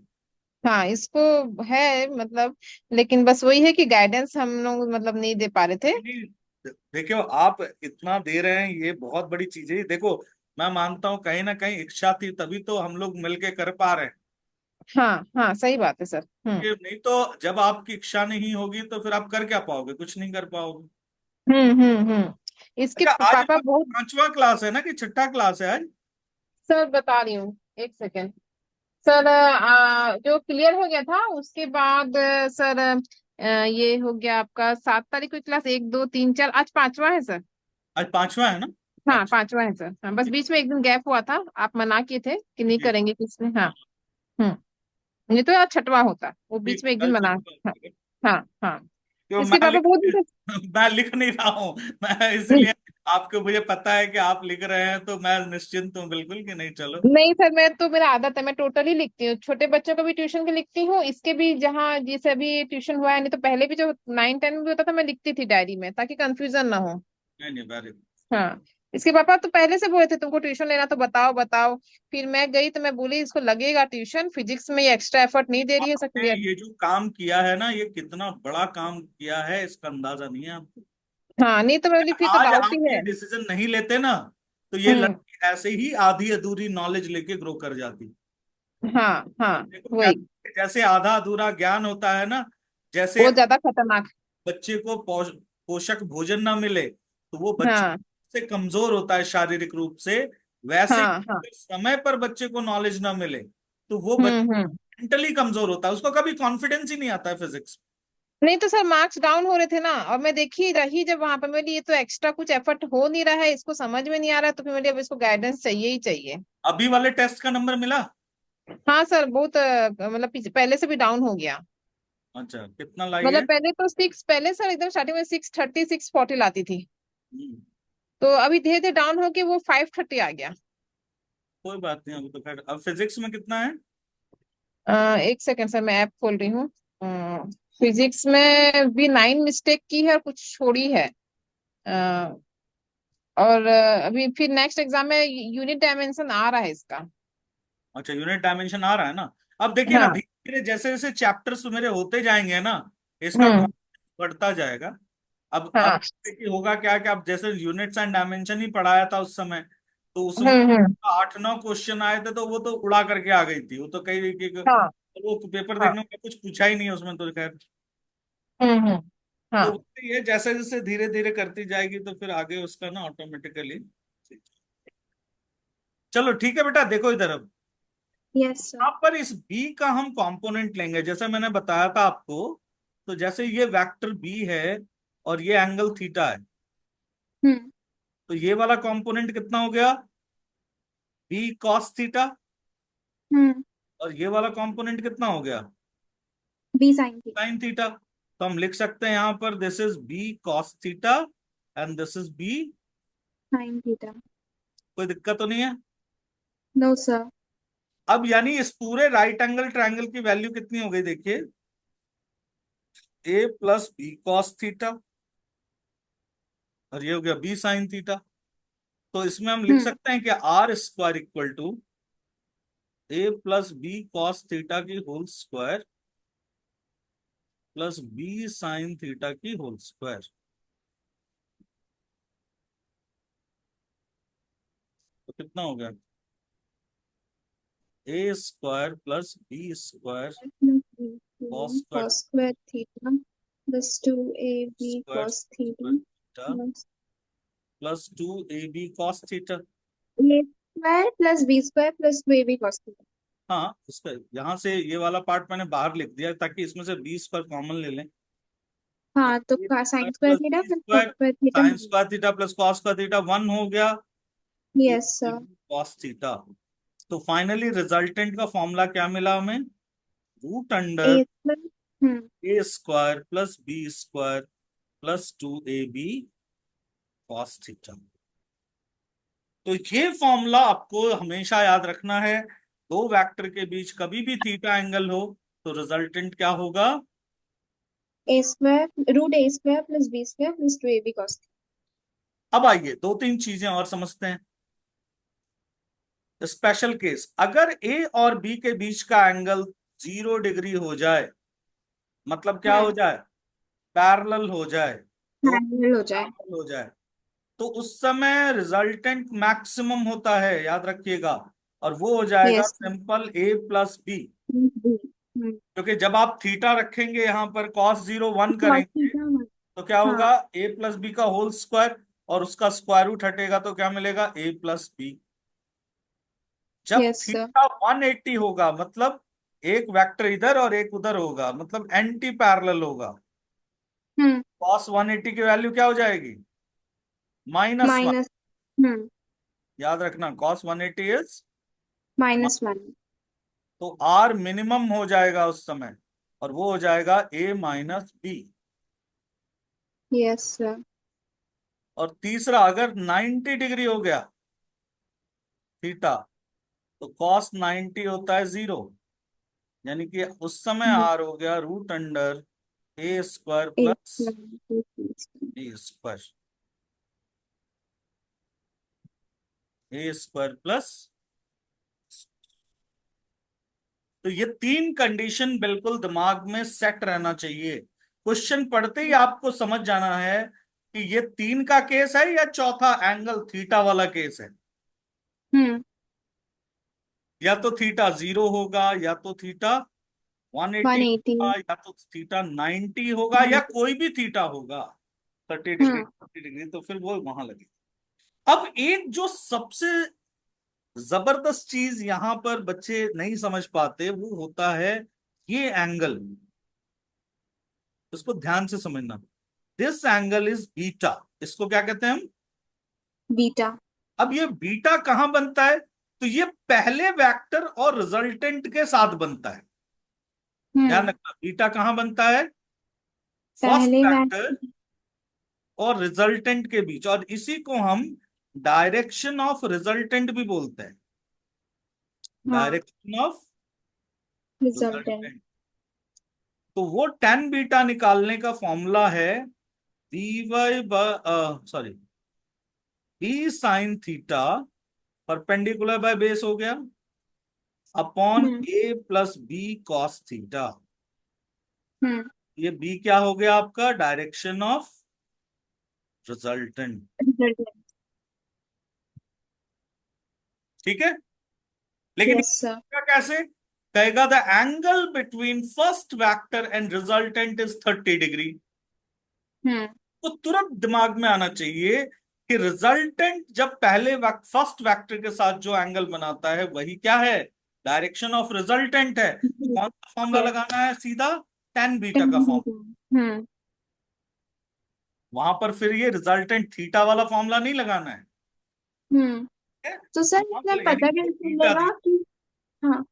हाँ इसको है मतलब, लेकिन बस वही है कि गाइडेंस हम लोग मतलब नहीं दे पा रहे थे। नहीं, देखो आप इतना दे रहे हैं, ये बहुत बड़ी चीज है। देखो मैं मानता हूँ कहीं ना कहीं इच्छा थी, तभी तो हम लोग मिलके कर पा रहे हैं। हाँ हाँ, सही बात है सर। ये नहीं तो जब आपकी इच्छा नहीं होगी तो फिर आप कर क्या पाओगे, कुछ नहीं कर पाओगे। इसके अच्छा, आज पापा बहुत। पांचवा क्लास है ना कि छठा क्लास है आज? सर बता रही हूँ, एक सेकेंड। सर जो क्लियर हो गया था उसके बाद सर ये हो गया आपका 7 तारीख को क्लास 1 2 3 4, आज पांचवा है सर। आज पांचवा है ना? हाँ अच्छा, पांचवा है सर। हाँ, बस बीच में एक दिन गैप हुआ था, आप मना किए थे कि नहीं जी करेंगे किसने। हाँ। हम्म। ये तो आज छठवां होता, वो बीच ठीक, में एक दिन कल मना। छठवा हाँ है। हाँ हाँ। क्यों इसके पापा बहुत दिन से। मैं लिख नहीं रहा हूँ, मैं इसलिए, आपको मुझे पता है कि आप लिख रहे हैं तो मैं निश्चिंत हूँ बिल्कुल कि नहीं, चलो। नहीं सर, मैं तो मेरा आदत है, मैं टोटली लिखती हूँ। छोटे बच्चों को भी ट्यूशन के लिखती हूँ, इसके भी जहाँ जैसे अभी ट्यूशन हुआ है, नहीं तो पहले भी जो 9 10 में भी होता था मैं लिखती थी डायरी में, ताकि कंफ्यूजन ना हो। नहीं नहीं, वेरी हाँ। इसके पापा तो पहले से बोले थे तुमको ट्यूशन लेना तो बताओ बताओ। फिर मैं गई तो मैं बोली इसको लगेगा ट्यूशन, फिजिक्स में ये एक्स्ट्रा एफर्ट नहीं दे रही है, सब आपने क्लियर। ये जो काम किया है ना, ये कितना बड़ा काम किया है, इसका अंदाजा नहीं है आपको। हाँ, नहीं तो मैं बोली फिर तो आज डाउट आप ही ये है। डिसीजन नहीं लेते ना, तो ये हम्म। लड़की ऐसे ही आधी अधूरी नॉलेज लेके ग्रो कर जाती। हाँ हाँ। देखो वही। जैसे आधा अधूरा ज्ञान होता है ना, जैसे बहुत ज्यादा खतरनाक। बच्चे को पोषक भोजन ना मिले तो वो बच्चे हाँ से कमजोर होता है शारीरिक रूप से, वैसे ही हाँ हाँ। अगर समय पर बच्चे को नॉलेज ना मिले तो वो बच्चा हम्म। मेंटली कमजोर होता है, उसको कभी कॉन्फिडेंस ही नहीं आता है फिजिक्स। नहीं तो सर मार्क्स डाउन हो रहे थे ना, और मैं देखी रही जब वहां पर, मेरी ये तो एक्स्ट्रा कुछ एफर्ट हो नहीं रहा है, इसको समझ में नहीं आ रहा है, तो फिर मेरे अब इसको गाइडेंस चाहिए ही चाहिए। अभी वाले टेस्ट का नंबर मिला? हाँ सर, बहुत मतलब पहले से भी डाउन हो गया। अच्छा, कितना लाई मतलब है? पहले तो 6, पहले सर एकदम स्टार्टिंग में 630 640 लाती थी। हम्म, तो अभी धीरे धीरे डाउन होके वो 530 आ गया। कोई बात नहीं, अभी तो खैर। अब फिजिक्स में कितना है? एक सेकेंड सर, मैं ऐप खोल रही हूँ। फिजिक्स में भी 9 मिस्टेक की है और कुछ छोड़ी है। अ, और अभी फिर नेक्स्ट एग्जाम में यूनिट डायमेंशन आ रहा है इसका। अच्छा, यूनिट डायमेंशन आ रहा है ना। अब देखिए ना, हाँ धीरे धीरे जैसे जैसे चैप्टर्स मेरे होते जाएंगे ना, इसका हम्म। कॉन्फिडेंस बढ़ता जाएगा। अब हाँ देखिए होगा क्या कि अब जैसे यूनिट्स एंड डायमेंशन ही पढ़ाया था उस समय, तो उसमें हम्म। 8-9 क्वेश्चन आए थे, तो वो तो उड़ा करके आ गई थी, वो तो कई हाँ वो पेपर हाँ। देखने में कुछ पूछा ही नहीं उसमें, तो खैर। हम्म। तो हाँ ये जैसे जैसे धीरे धीरे करती जाएगी तो फिर आगे उसका ना ऑटोमेटिकली। चलो ठीक है बेटा, देखो इधर अब। Yes, sir. यहाँ पर इस बी का हम कंपोनेंट लेंगे, जैसे मैंने बताया था आपको। तो जैसे ये वेक्टर बी है और ये एंगल थीटा है, Hmm. तो ये वाला कंपोनेंट कितना हो गया? B cos theta. Hmm. और ये वाला कंपोनेंट कितना हो गया? B sin theta. Sine theta. तो हम लिख सकते हैं यहाँ पर this is B cos theta and this is B. Sin theta. कोई दिक्कत तो नहीं है? No, sir. अब यानी इस पूरे राइट एंगल ट्रायंगल की वैल्यू कितनी हो गई देखिए, ए प्लस बी कॉस थीटा, और ये हो गया बी साइन थीटा। तो इसमें हम लिख Hmm. सकते हैं कि R square equal to A plus B cos theta की whole square plus B sine theta की होल स्क्वायर। तो कितना हो गया? A square plus B square Plus B cos square cos square theta plus 2AB square cos square theta theta plus plus 2ab cos theta. A square plus B square plus 2AB cos theta. हाँ, इसका यहाँ से ये वाला पार्ट मैंने बाहर लिख दिया ताकि इसमें से 20 पर कॉमन ले लें। तो हाँ तो A sin square square plus theta B plus cos square square theta sine minus. Square theta plus cos square theta 1 हो गया Yes, sir. Cos theta. तो फाइनली रिजल्टेंट का फॉर्मूला क्या मिला हमें? Root under A square. Hmm. A square plus B square plus 2ab cos theta. तो ये फॉर्मूला आपको हमेशा याद रखना है। दो वेक्टर के बीच कभी भी थीटा एंगल हो तो रिजल्टेंट क्या होगा? A square root A square plus B square plus 2AB cos theta. अब आइए दो तीन चीजें और समझते हैं। स्पेशल केस, अगर ए और बी के बीच का एंगल 0 डिग्री हो जाए, मतलब क्या हो हाँ जाए? पैरेलल हो जाए। तो पैरेलल हो जाए. पैरेलल हो जाए तो उस समय रिजल्टेंट मैक्सिमम होता है, याद रखिएगा। और वो हो जाएगा Yes. सिंपल ए प्लस बी। B. Hmm. क्योंकि जब आप थीटा रखेंगे यहां पर cos 0 1 Cos करेंगे, theta 1. तो क्या हाँ. होगा? ए प्लस बी का होल स्क्वायर, और उसका स्क्वायर रूट हटेगा तो क्या मिलेगा? ए प्लस बी। जब Yes, sir. थीटा 180 होगा, मतलब एक वेक्टर इधर और एक उधर होगा, मतलब एंटी पैरेलल होगा। Hmm. cos 180 की वैल्यू क्या हो जाएगी? -1। Minus. Hmm. याद रखना cos 180 इज। -1. तो आर मिनिमम हो जाएगा उस समय, और वो हो जाएगा ए माइनस बी। Yes, sir. और तीसरा, अगर 90 डिग्री हो गया थीटा, तो cos 90 होता है 0, यानी कि उस समय Hmm. आर हो गया root under A square A plus square plus B square. B square. A square plus. तो ये तीन कंडीशन बिल्कुल दिमाग में सेट रहना चाहिए। क्वेश्चन पढ़ते ही आपको समझ जाना है कि ये 3 का केस है या चौथा एंगल थीटा वाला केस है। Hmm. या तो थीटा 0 होगा, या तो थीटा 180 होगा, 180. या तो थीटा 90 होगा, या कोई भी थीटा होगा 30 डिग्री Hmm. 40 डिग्री, तो फिर वो वहां लगेगा। अब एक जो सबसे जबरदस्त चीज यहां पर बच्चे नहीं समझ पाते वो होता है ये एंगल। इसको ध्यान से समझना। This angle is beta. इसको क्या कहते हैं हम? Beta. अब ये बीटा कहां बनता है? तो ये पहले वेक्टर और रिजल्टेंट के साथ बनता है। ध्यान Hmm. रखना, बीटा कहां बनता है? फर्स्ट पहले वेक्टर वेक्टर. और रिजल्टेंट के बीच, और इसी को हम डायरेक्शन ऑफ रिजल्टेंट भी बोलते हैं। हाँ. Direction of resultant. रिजल्टेंट। तो वो tan बीटा निकालने का फॉर्मूला है dy sorry B sine theta perpendicular by base हो गया upon hmm. A plus B cos theta. Hmm. ये बी क्या हो गया आपका? Direction of resultant. रिजल्टेंट. ठीक है, लेकिन Yes, sir. इसका कैसे कहेगा? The angle between first vector and resultant is 30 degree. Hmm. तो तुरंत दिमाग में आना चाहिए कि रिजल्टेंट जब पहले फर्स्ट वेक्टर के साथ जो एंगल बनाता है वही क्या है? डायरेक्शन ऑफ रिजल्टेंट है। तो कौन सा फॉर्मूला Yes. लगाना है? सीधा tan बीटा का फॉर्मूला। Hmm. वहां पर फिर ये रिजल्टेंट थीटा वाला फॉर्मूला नहीं लगाना है। Hmm. ठीक है? तो सर वहां इसमें पर यानी पता कि कैसे थीटा चलेगा दी। कि हाँ,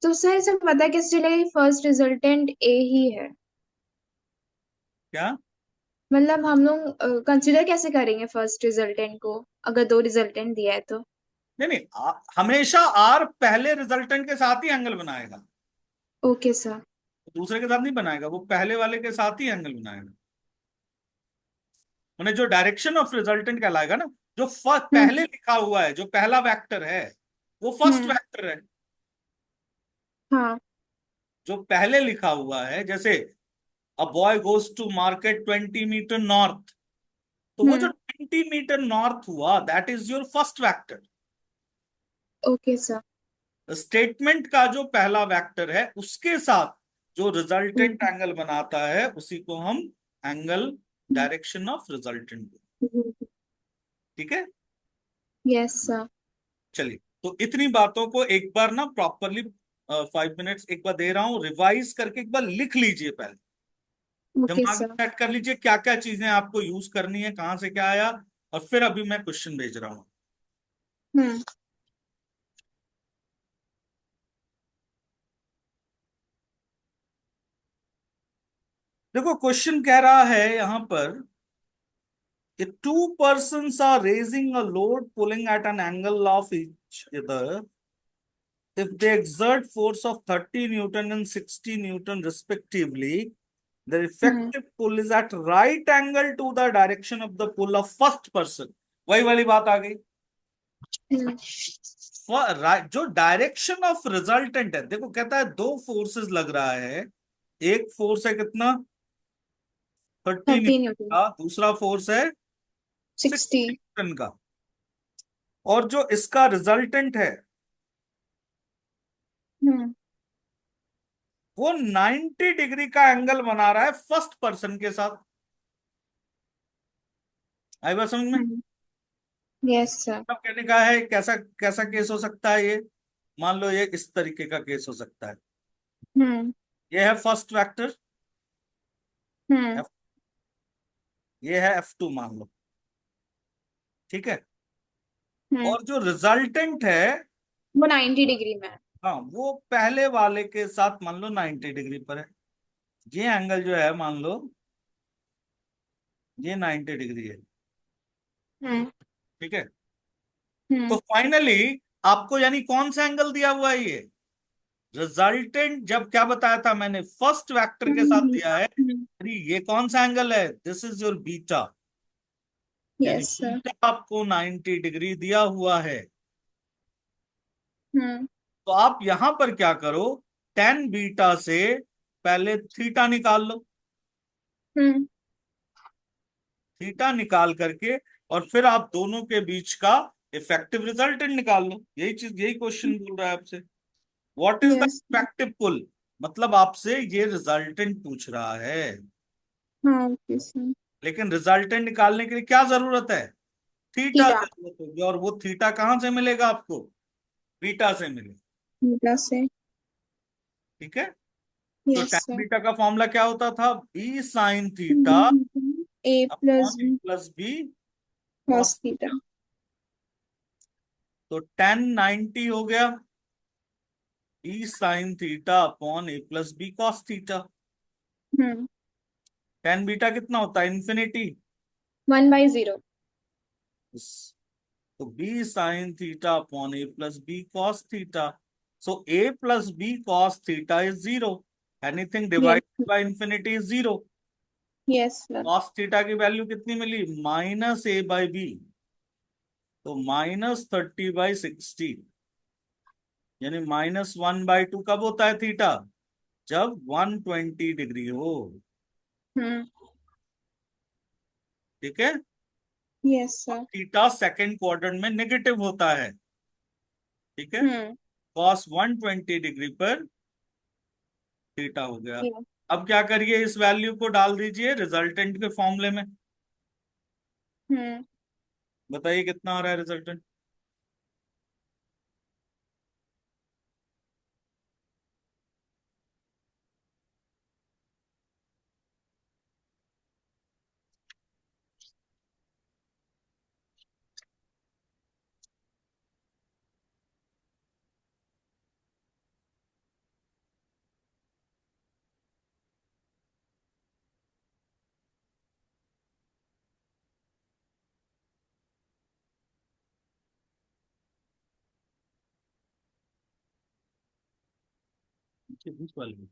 तो सर इसमें पता कैसे चलेगा कि फर्स्ट रिजल्टेंट ए ही है? क्या? मतलब हम लोग कंसिडर कैसे करेंगे फर्स्ट रिजल्टेंट को, अगर दो रिजल्टेंट दिया है तो? नहीं नहीं, हमेशा आर पहले रिजल्टेंट के साथ ही एंगल बनाएगा, ओके सर। दूसरे के साथ नहीं बनाएगा। वो पहले वाले के साथ ही एंगल बनाएगा। उन्हें जो डायरेक्शन ऑफ रिजल्टेंट कहलाएगा ना, जो पहले हम्म। लिखा हुआ है, जो पहला वेक्टर है वो फर्स्ट हम्म। वेक्टर है। हाँ। जो पहले लिखा हुआ है, जैसे a boy goes to market 20 metre north, तो वो जो हम्म। 20 मीटर नॉर्थ हुआ that is your first vector. Okay sir. Statement का जो पहला वेक्टर है उसके साथ जो हम्म। रिजल्टेंट एंगल बनाता है उसी को हम एंगल डायरेक्शन ऑफ रिजल्टेंट। ठीक है, यस सर। चलिए। तो इतनी बातों को एक बार ना प्रॉपरली 5 मिनट्स एक बार दे रहा हूं, रिवाइज करके एक बार लिख लीजिए पहले। ओके दिमाग में सर। सेट कर लीजिए क्या क्या चीजें आपको यूज करनी है, कहां से क्या आया, और फिर अभी मैं क्वेश्चन भेज रहा हूं। हम्म। देखो क्वेश्चन कह रहा है यहां पर कि two persons are raising a load pulling at an angle of each other. If they exert force of 30 Newton and 60 Newton respectively, the hmm. effective pull is at right angle to the direction of the pull of first person. वही वाली बात आ गई। हम्म। जो डायरेक्शन ऑफ रिजल्टेंट है, देखो कहता है दो फोर्सेस लग रहा है। एक फोर्स है कितना? 30 न्यूटन 30 न्यूटन। का। दूसरा फोर्स है 60। 60 न्यूटन का। और जो इसका रिजल्टेंट है हम्म। वो 90 डिग्री का एंगल बना रहा है फर्स्ट पर्सन के साथ। आई बात समझ में? हम्म। Yes sir. मतलब कहने का है कैसा कैसा केस हो सकता है ये? मान लो ये इस तरीके का केस हो सकता है। हम्म। ये है फर्स्ट वेक्टर हम्म। F, ये है F2 मान लो। ठीक है, हम्म। और जो रिजल्टेंट है वो 90 डिग्री में है। हाँ वो पहले वाले के साथ मान लो 90 डिग्री पर है। ये एंगल जो है मान लो ये 90 डिग्री है। हम्म। ठीक है, तो हम्म। फाइनली आपको यानी कौन सा एंगल दिया हुआ है? ये रिजल्टेंट जब क्या बताया था मैंने, फर्स्ट वेक्टर के साथ दिया है। यानी ये कौन सा एंगल है? This is your beta. यानी यस सर। बीटा आपको 90 डिग्री दिया हुआ है। हम्म। तो आप यहां पर क्या करो, टेन बीटा से पहले थीटा निकाल लो। हम्म। थीटा निकाल करके और फिर आप दोनों के बीच का इफेक्टिव रिजल्टेंट निकाल लो। यही चीज, यही क्वेश्चन बोल रहा है आपसे। What is the yes. Effective pull, मतलब आपसे ये रिजल्टेंट पूछ रहा है। हाँ, ओके सर। लेकिन रिजल्टेंट निकालने के लिए क्या जरूरत है? Theta theta. जरूरत होगी, और वो थीटा कहां से मिलेगा आपको? बीटा से मिलेगा। थीटा से। ठीक है, तो यस tan सर। बीटा का फॉर्मूला क्या होता था? B sine theta A plus upon A B plus B cos cos. Theta. तो tan 90 हो गया B sine theta upon A plus B cos theta. Hmm. tan beta कितना होता है? इन्फिनिटी। 1/0। तो B sine theta upon A plus B cos theta. So A plus B cos theta is zero. Anything yes. Divided bye infinity is zero. Yes sir. Cos theta की वैल्यू कितनी मिली? Minus A by B. तो -30/60, यानी -1/2 कब होता है थीटा? जब 120 डिग्री हो। हम्म। ठीक है, यस और सर। थीटा सेकंड क्वाड्रेंट में नेगेटिव होता है। ठीक है, हम्म। कॉस 120 डिग्री पर थीटा हो गया। Yeah. अब क्या करिए, इस वैल्यू को डाल दीजिए रिजल्टेंट के फॉर्मूले में। हम्म। बताइए कितना आ रहा है रिजल्टेंट। बीच वाले में।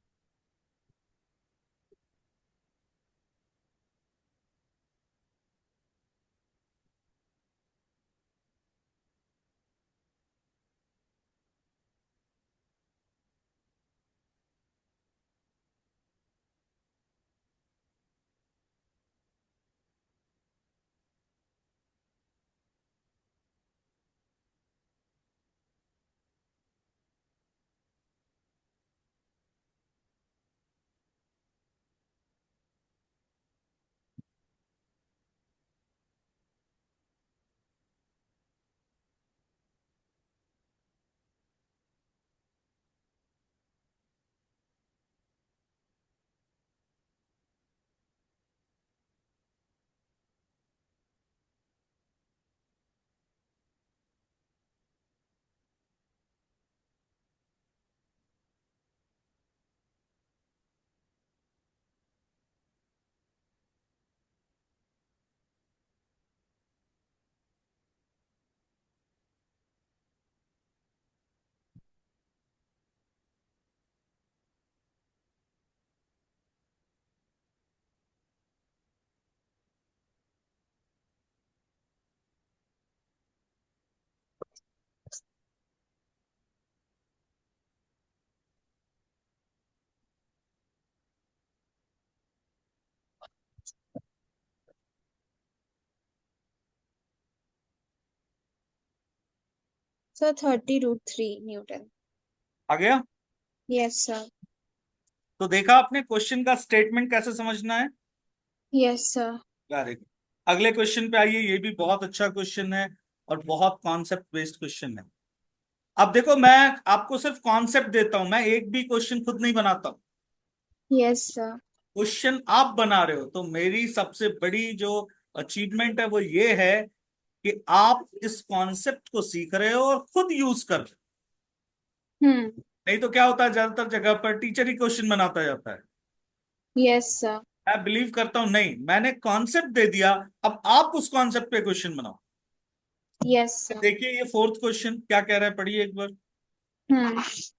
So 30√3 Newton. आ गया। Yes, sir. तो देखा आपने क्वेश्चन का स्टेटमेंट कैसे समझना है। Yes, sir. Very good. अगले क्वेश्चन पे आइए, ये भी बहुत अच्छा क्वेश्चन है और बहुत कॉन्सेप्ट बेस्ड क्वेश्चन है। अब देखो, मैं आपको सिर्फ कॉन्सेप्ट देता हूं, मैं एक भी क्वेश्चन खुद नहीं बनाता हूं। Yes, sir. क्वेश्चन आप बना रहे हो, तो मेरी सबसे बड़ी जो अचीवमेंट है वो ये है कि आप इस कॉन्सेप्ट को सीख रहे हो और खुद यूज कर रहे हो। Hmm. नहीं तो क्या होता है, ज्यादातर जगह पर टीचर ही क्वेश्चन बनाता जाता है। Yes, sir. मैं बिलीव करता हूं नहीं, मैंने कॉन्सेप्ट दे दिया, अब आप उस कॉन्सेप्ट पे क्वेश्चन बनाओ। Yes, sir. देखिए ये फोर्थ क्वेश्चन क्या कह रहा है, पढ़िए एक बार। Hmm.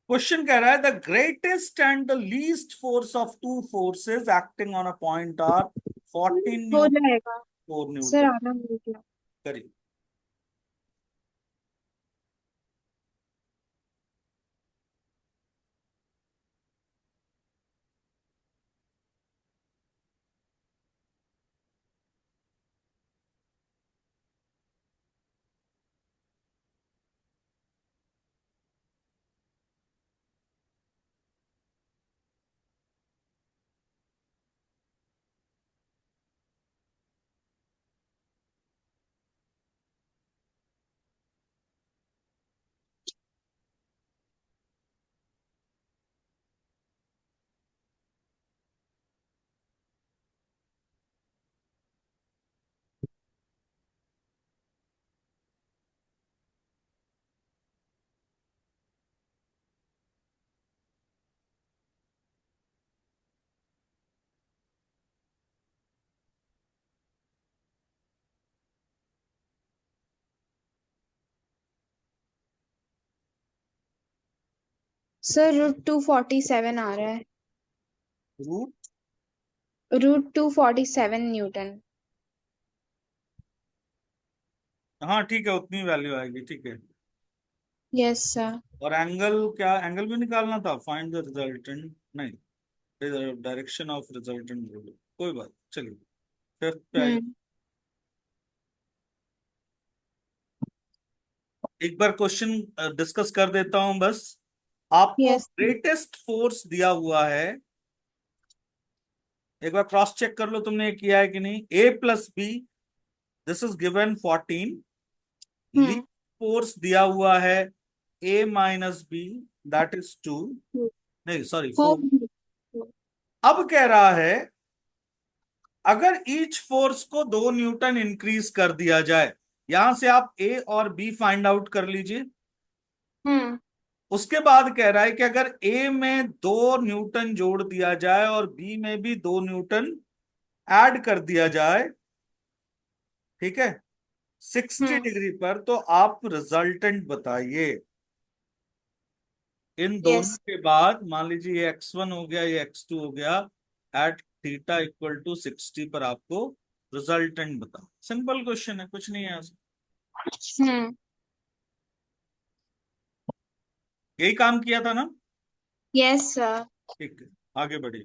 क्वेश्चन कह रहा है the greatest and the least force of two forces acting on a point are 14 हो न्यूटन, जाएगा 4 सर, न्यूटन। आधा मिल गया। करिए। सर √247 आ रहा है। Root √247 newton. हाँ ठीक है, उतनी वैल्यू आएगी, ठीक है। Yes sir. और एंगल, क्या एंगल भी निकालना था? फाइंड द रिजल्टेंट, नहीं, डायरेक्शन ऑफ रिजल्टेंट, कोई बात, चलिए फिफ्थ पे आइए। हम्म। एक बार क्वेश्चन डिस्कस कर देता हूं बस। आपको यस। ग्रेटेस्ट फोर्स दिया हुआ है, एक बार क्रॉस चेक कर लो तुमने ये किया है कि नहीं। A+B, this is given 14। Lead hmm. Force दिया हुआ है A-B, दैट इज 2, नहीं सॉरी 4। 4। अब कह रहा है अगर ईच फोर्स को 2 न्यूटन इंक्रीज कर दिया जाए, यहां से आप ए और बी फाइंड आउट कर लीजिए। हम्म। उसके बाद कह रहा है कि अगर ए में 2 न्यूटन जोड़ दिया जाए और बी में भी 2 न्यूटन ऐड कर दिया जाए, ठीक है, 60 हम्म। डिग्री पर, तो आप रिजल्टेंट बताइए। इन दोनों यस। के बाद मान लीजिए ये x1 हो गया, ये x2 हो गया, एट थीटा इक्वल टू 60 पर आपको रिजल्टेंट बताओ। सिंपल क्वेश्चन है, कुछ नहीं है ऐसा। हम्म। यही काम किया था ना? Yes sir. ठीक है, आगे बढ़िए।